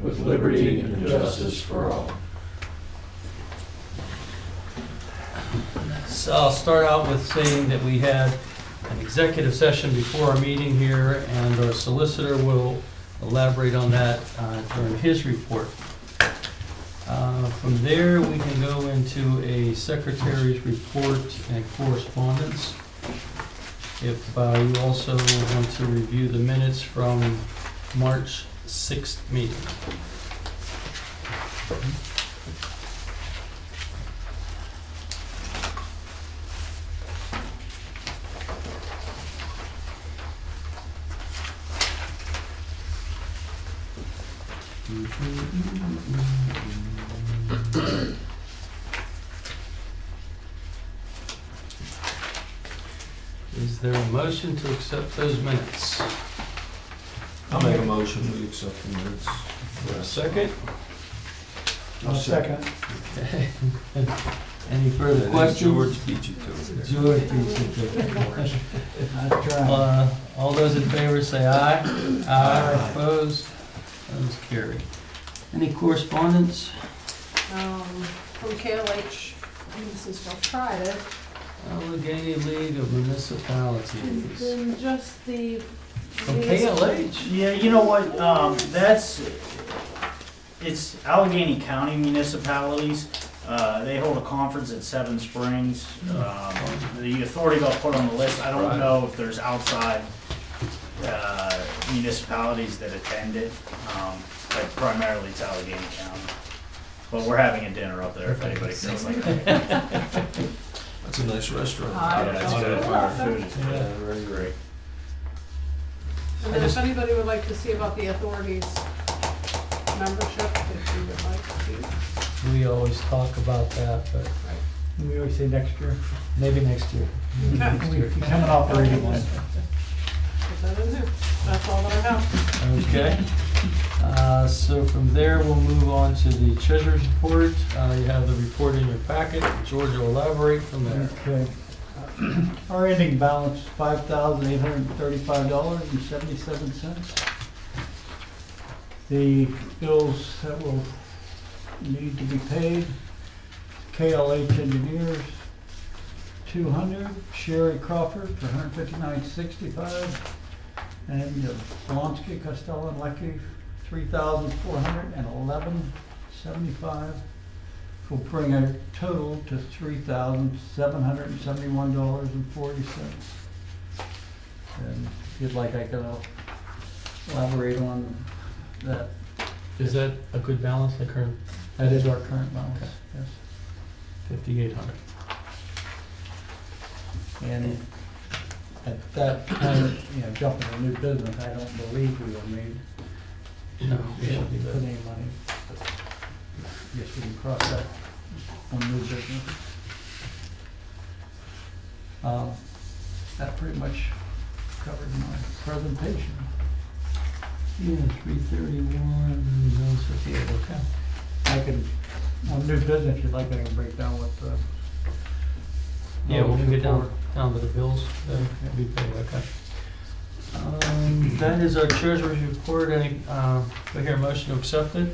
with liberty and justice for all. So I'll start out with saying that we had an executive session before our meeting here, and our solicitor will elaborate on that during his report. From there, we can go into a secretary's report and correspondence. If you also want to review the minutes from March 6th meeting. Is there a motion to accept those minutes? I'll make a motion, we accept the minutes. For a second? I'll second. Okay. Any further questions? George beat you to it. George beats you to it. That's right. All those in favor say aye. Aye. Opposed? Those carried. Any correspondence? From KLH, this is for Friday, Allegheny League of Municipalities. and just the. From KLH? Yeah, you know what, it's Allegheny County municipalities. They hold a conference at Seven Springs. The authority got put on the list. I don't know if there's outside municipalities that attend it, but primarily it's Allegheny County. But we're having a dinner up there if anybody feels like it. That's a nice restaurant. Hi. Yeah, it's good. Food is good. Very great. And then if anybody would like to see about the authority's membership, if you would like to. We always talk about that, but We always say next year. maybe next year. Okay. We become an operating one. Put that in there. That's all that I have. Okay. So from there, we'll move on to the treasurer's report. You have the report in your packet. George will elaborate from there. Okay. Our ending balance, $5,835.77. The bills that will need to be paid, KLH Engineers, 200, Sherry Crawford for $159.65, and Blonsky, Costello and Lecky, $3,411.75. Will bring a total to $3,771.40. And if you'd like, I can elaborate on that. Is that a good balance, the current? That is our current balance, Okay. yes. 5,800. And at that point, jumping to new business, I don't believe we will need No, we we should should be put good. any money. Yes, we can cross that on new business. That pretty much covers my presentation. Yeah, 331, no, 58, okay. I can, on new business, if you'd like, I can break down what the. Yeah, we'll get down to the bills, that'll be paid, okay. That is our treasurer's report. Any, do I hear a motion to accept it?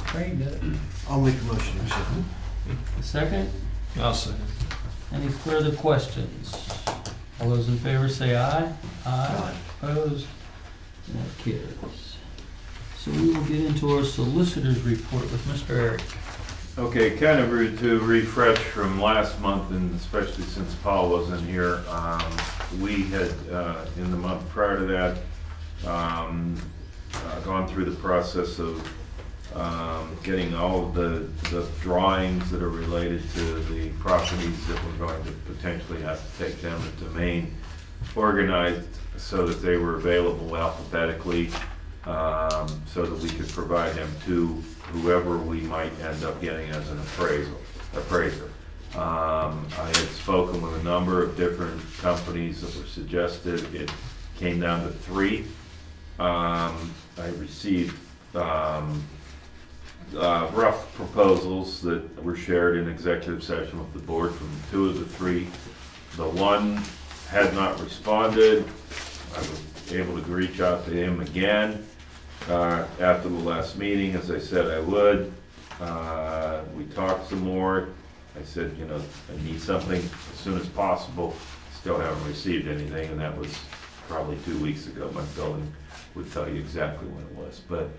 Train did it. I'll make a motion to accept it. A second? I'll second. Any further questions? All those in favor say aye. Aye. Opposed? That carries. So we will get into our solicitor's report with Mr. Eric. Okay, kind of to refresh from last month, and especially since Paul wasn't here, we had, in the month prior to that, gone through the process of getting all of the drawings that are related to the properties that we're going to potentially have to take down to Maine organized so that they were available alphabetically, so that we could provide them to whoever we might end up getting as an appraiser. I had spoken with a number of different companies that were suggested. It came down to 3. I received rough proposals that were shared in executive session with the board from 2 of the 3. The one had not responded. I was able to reach out to him again. after the last meeting, as I said I would. We talked some more. I said, you know, I need something as soon as possible. Still haven't received anything, and that was probably 2 weeks ago. My building would tell you exactly when it was. But,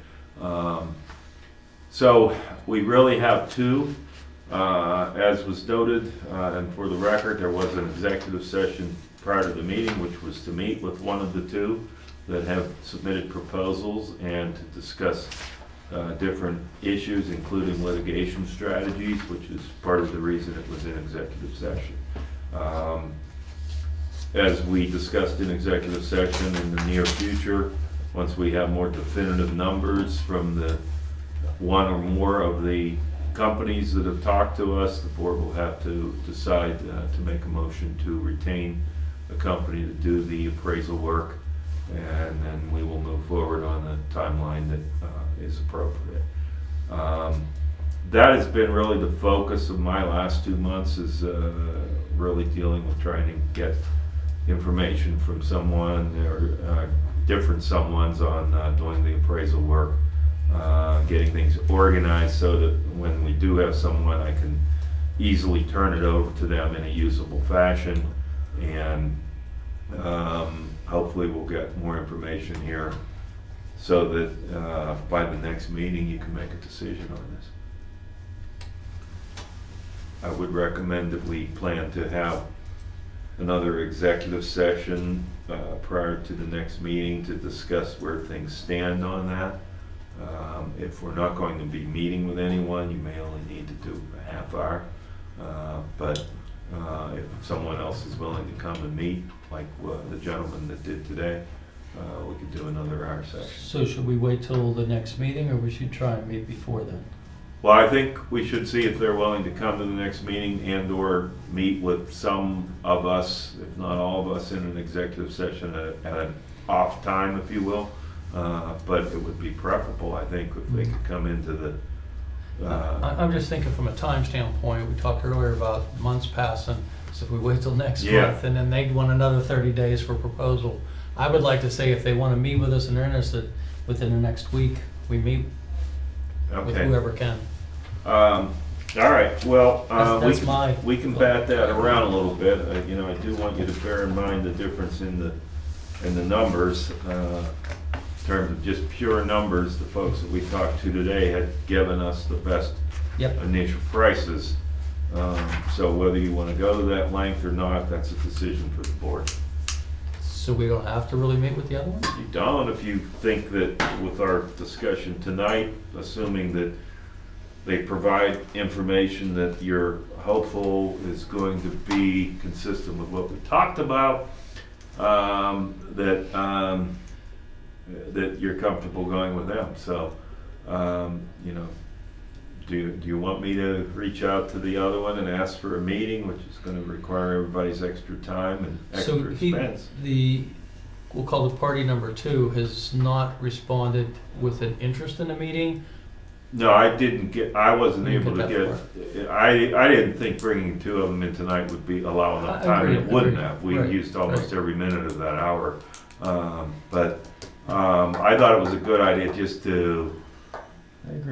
so we really have two. As was noted, and for the record, there was an executive session prior to the meeting, which was to meet with one of the two that have submitted proposals and to discuss different issues, including litigation strategies, which is part of the reason it was in executive session. As we discussed in executive session, in the near future, once we have more definitive numbers from the one or more of the companies that have talked to us, the board will have to decide to make a motion to retain a company to do the appraisal work, and then we will move forward on the timeline that is appropriate. That has been really the focus of my last 2 months, is really dealing with trying to get information from someone or different someones on doing the appraisal work, getting things organized so that when we do have someone, I can easily turn it over to them in a usable fashion, and hopefully we'll get more information here so that by the next meeting you can make a decision on this. I would recommend that we plan to have another executive session prior to the next meeting to discuss where things stand on that. If we're not going to be meeting with anyone, you may only need to do a half hour. But if someone else is willing to come and meet, like the gentleman that did today, we could do another hour session. So should we wait till the next meeting, or we should try and meet before then? Well, I think we should see if they're willing to come to the next meeting and or meet with some of us, if not all of us, in an executive session at an off time, if you will. But it would be preferable, I think, if they could come into the... I'm just thinking from a time standpoint, we talked earlier about months passing, so if we wait till next month and then they want another 30 days for proposal, I would like to say if they want to meet with us and they're interested, within the next week, we meet with whoever can. All right, well, that's we can bat that around a little bit. You know, I do want you to bear in mind the difference in the numbers. In terms of just pure numbers, the folks that we talked to today had given us the best initial prices. So whether you want to go to that length or not, that's a decision for the board. So we don't have to really meet with the other one? You don't, if you think that with our discussion tonight, assuming that they provide information that you're hopeful is going to be consistent with what we talked about, that you're comfortable going with them. So, you know, do you want me to reach out to the other one and ask for a meeting, which is going to require everybody's extra time and extra expense? We'll call it party number 2, has not responded with an interest in the meeting. No, I wasn't able to get, I didn't think bringing 2 of them in tonight would be allow enough time, and it wouldn't have. We used almost every minute of that hour. But I thought it was a good idea just to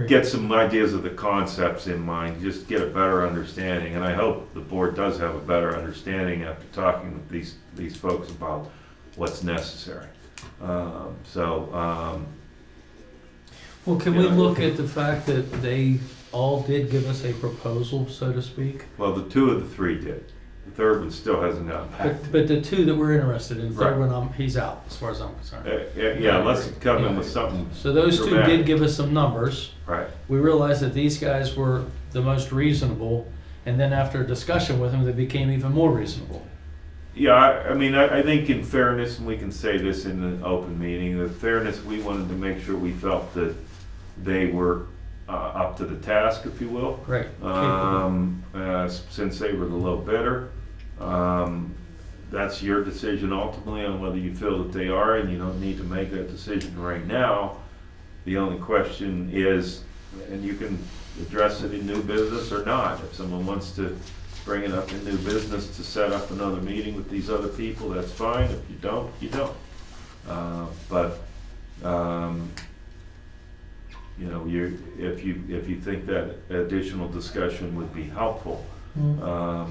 get some ideas of the concepts in mind, just get a better understanding. And I hope the board does have a better understanding after talking with these folks about what's necessary. Well, can we look at the fact that they all did give us a proposal, so to speak? Well, the 2 of the 3 did. The third one still hasn't gotten back. But the 2 that we're interested in, the third one, he's out, as far as I'm concerned. Yeah, unless you come in with something. So those dramatic. 2 did give us some numbers. Right. We realized that these guys were the most reasonable, and then after a discussion with them, they became even more reasonable. Yeah, I mean, I think in fairness, and we can say this in an open meeting, in fairness, we wanted to make sure we felt that they were up to the task, if you will. Right. Since they were the low bidder. That's your decision ultimately on whether you feel that they are, and you don't need to make that decision right now. The only question is, and you can address it in new business or not. If someone wants to bring it up in new business to set up another meeting with these other people, that's fine. If you don't, you don't. you know, if you think that additional discussion would be helpful. Mm.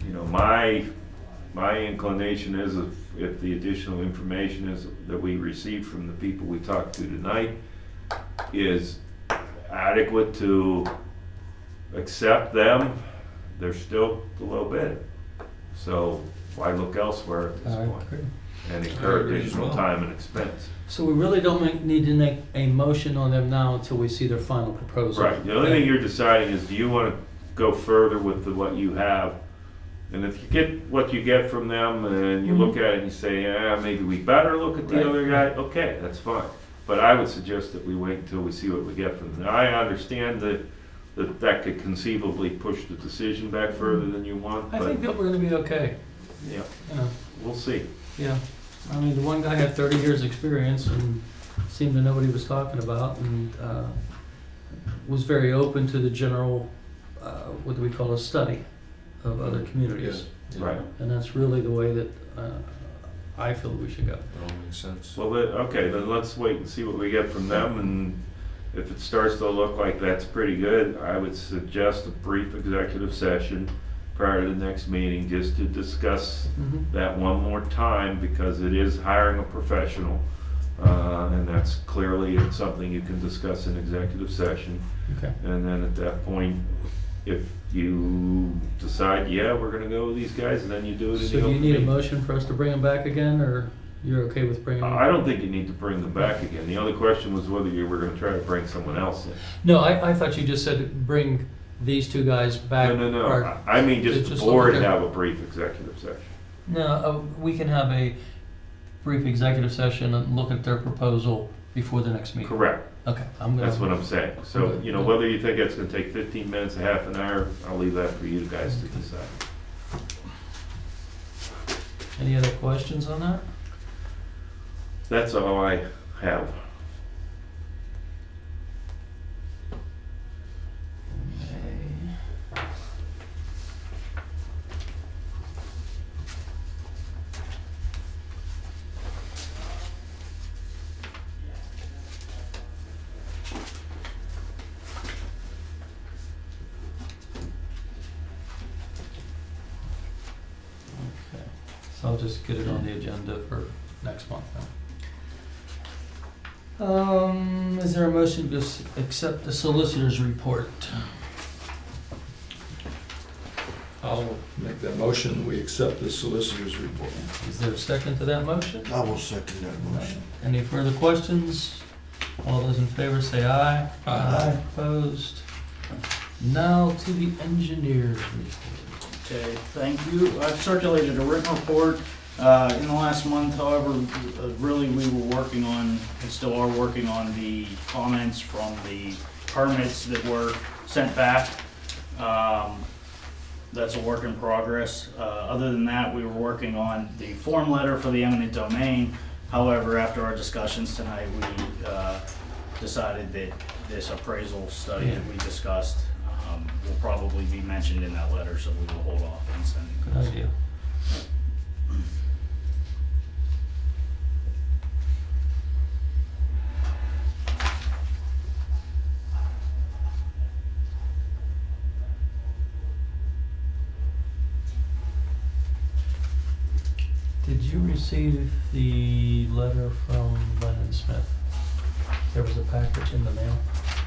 You know, my inclination is if the additional information is that we received from the people we talked to tonight is adequate to accept them, they're still a little bit. So why look elsewhere at this I point agree. and incur agree as additional well. time and expense? So we really don't need to make a motion on them now until we see their final proposal. Right, the only thing you're deciding is, do you want to go further with what you have? And if you get what you get from them and you look at it and you say, yeah, maybe we better look at the Right. other guy, okay, that's fine. But I would suggest that we wait until we see what we get from them. Now, I understand that could conceivably push the decision back further than you want, I think but, that we're gonna be okay, yeah, you know, we'll see. yeah. I mean, the one guy had 30 years' experience and seemed to know what he was talking about and was very open to the general, what do we call a study of other communities. Yeah. Right. And that's really the way that I feel we should go. That all makes sense. Well, okay, then let's wait and see what we get from them, and if it starts to look like that's pretty good, I would suggest a brief executive session prior to the next meeting, just to discuss that one more time, because it is hiring a professional, and that's clearly something you can discuss in executive session. Okay. And then at that point, if you decide, yeah, we're gonna go with these guys, and then you do it in So the do you open need a meeting. motion for us to bring them back again, or you're okay with bringing them? I don't think you need to bring them back again. The only question was whether you were gonna try to bring someone else in. No, I thought you just said bring these two guys back. No, or- I mean, just the Just board look at- have a brief executive session. No, we can have a brief executive session and look at their proposal before the next meeting. Correct. Okay, I'm gonna. That's what I'm saying. So, Okay. you know, whether you think it's gonna take 15 minutes, a half an hour, I'll leave that for you guys to decide. Any other questions on that? That's all I have. Okay. Okay, so I'll just get it on the agenda for next month then. Is there a motion to accept the solicitor's report? I'll make that motion, we accept the solicitor's report. Is there a second to that motion? I will second that motion. Any further questions? All those in favor say aye. Aye. Opposed? Now to the engineer's report. Okay, thank you. I've circulated a written report in the last month. However, really, we were working on, and still are working on, the comments from the permits that were sent back. That's a work in progress. Other than that, we were working on the form letter for the eminent domain. However, after our discussions tonight, we decided that this appraisal study that we discussed will probably be mentioned in that letter, so we will hold off on sending Good those. idea. Did you receive the letter from Lennon Smith? There was a package in the mail.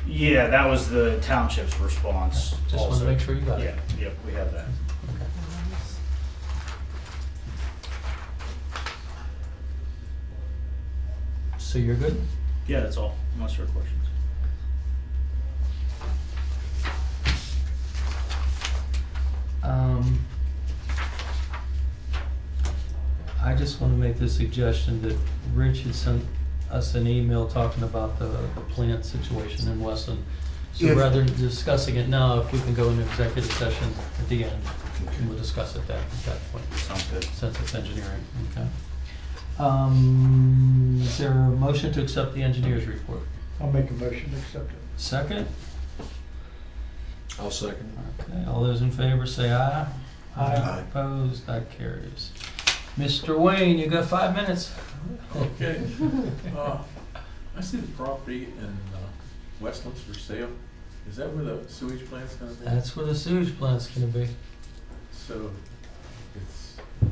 Yeah, that was the township's response. Just wanted to also. make sure you got it. Yeah, yep, we have that. Okay. So you're good? Yeah, that's all, unless there are questions. I just want to make the suggestion that Rich had sent us an email talking about the plant situation in Weston. So If- rather than discussing it now, if we can go into executive session at the end, and we'll discuss it at that point, Sounds good. since it's engineering, okay? Is there a motion to accept the engineer's report? I'll make a motion to accept it. Second? I'll second. Okay, all those in favor say aye. Aye. Opposed, that carries. Mr. Wayne, you got 5 minutes. Okay. I see the property in Westlands for sale. Is that where the sewage plant's gonna be? That's where the sewage plant's gonna be. So it's, the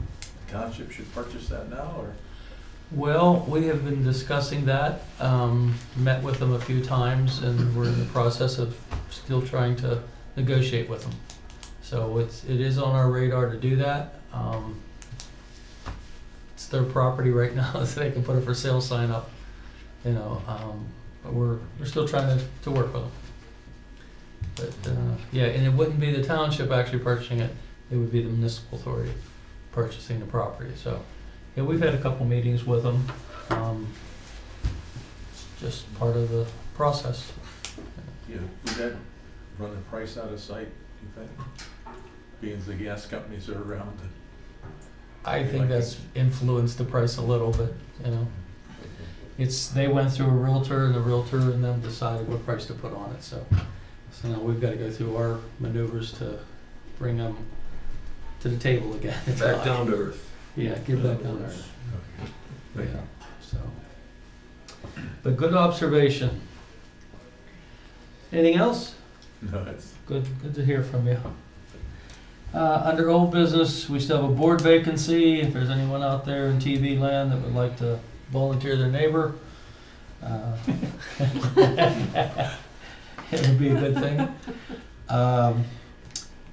township should purchase that now, or? Well, we have been discussing that, met with them a few times, and we're in the process of still trying to negotiate with them. So it is on our radar to do that. It's their property right now, so they can put a for sale sign up, you know, but we're still trying to work with them. But, yeah, and it wouldn't be the township actually purchasing it, it would be the municipal authority purchasing the property, so. Yeah, we've had a couple meetings with them. It's just part of the process. Yeah, would that run the price out of sight, do you think? Being the gas companies are around. I think that's influenced the price a little bit, you know. They went through a realtor, and the realtor and them decided what price to put on it, so now we've got to go through our maneuvers to bring them to the table again. Back down to earth. Yeah, get back down there. Yeah, so. But good observation. Anything else? No, it's. Good to hear from you. Under old business, we still have a board vacancy. If there's anyone out there in TV land that would like to volunteer their neighbor, it would be a good thing.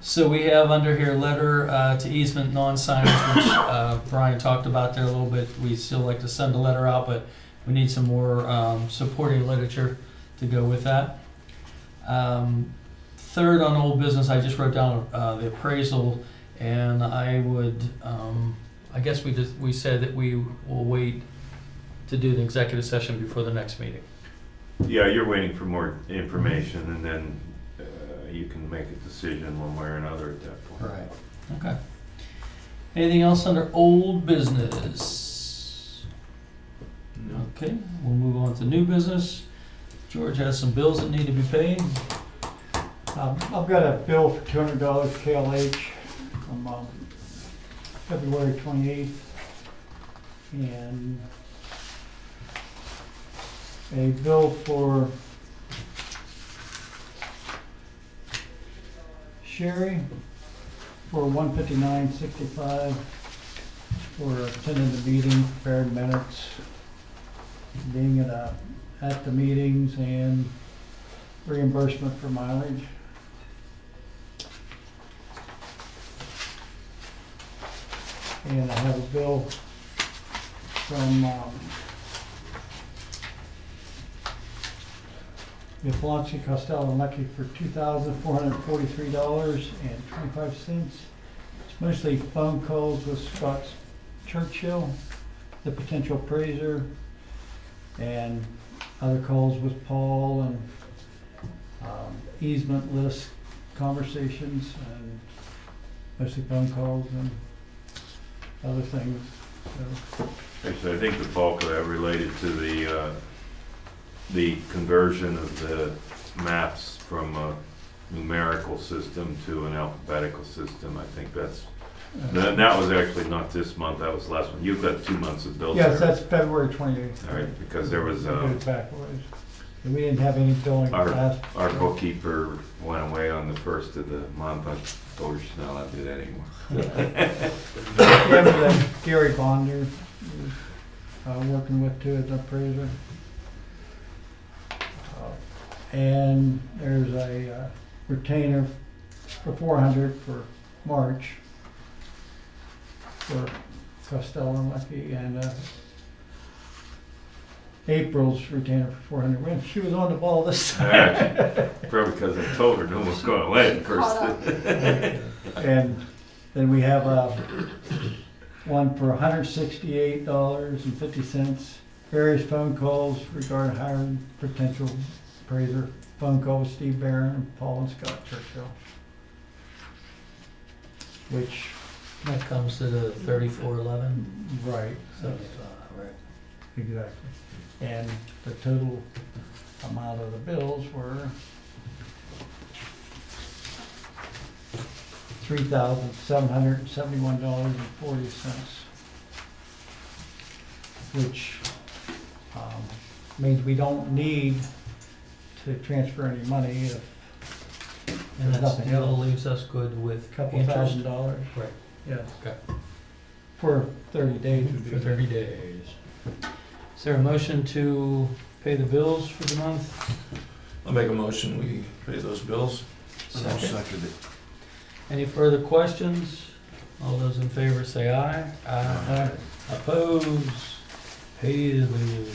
So we have under here letter to easement non-signers, which Brian talked about there a little bit. We still like to send a letter out, but we need some more supporting literature to go with that. Third on old business, I just wrote down the appraisal, and I would, I guess we said that we will wait to do the executive session before the next meeting. Yeah, you're waiting for more information, and then you can make a decision one way or another at that point. Right. Okay. Anything else under old business? No. Okay, we'll move on to new business. George has some bills that need to be paid. I've got a bill for $200 KLH from February 28th, and a bill for Sherry for $159.65 for attending the meeting, prepared minutes, being at the meetings, and reimbursement for mileage. And I have a bill from Yaflansky, Costello, and Lucky for $2,443.25. It's mostly phone calls with Scott Churchill, the potential appraiser, and other calls with Paul, and easement list conversations, and mostly phone calls and other things. So, Actually, I think the bulk of that related to the conversion of the maps from a numerical system to an alphabetical system. I think that was actually not this month, that was last one. You've got 2 months of bills. yes, that's February 28th. All right, because there was, Backwards. We didn't have any billing last. our bookkeeper went away on the first of the month. I told her she's not allowed to do that anymore. Yeah, but Gary Bonder is working with too as an appraiser. And there's a retainer for $400 for March for Costello and Lucky, and April's retainer for $400. Well, she was on the ball this time. Probably because I told her no one was going away at first. And then we have one for $168.50. Various phone calls regarding hiring potential appraiser. Phone call with Steve Barron and Paul and Scott Churchill. Which, That comes to the 3411. right, So, right. exactly. And the total amount of the bills were $3,771.40, which means we don't need to transfer any money, if And that Nothing still else. leaves us good with a couple interest $1,000. Right. Yes. Okay. For 30 days would be for 30 days. Is there a motion to pay the bills for the month? I'll make a motion, we pay those bills. I'll Second. second it. Any further questions? All those in favor say aye. Aye. Opposed? Pay the bills.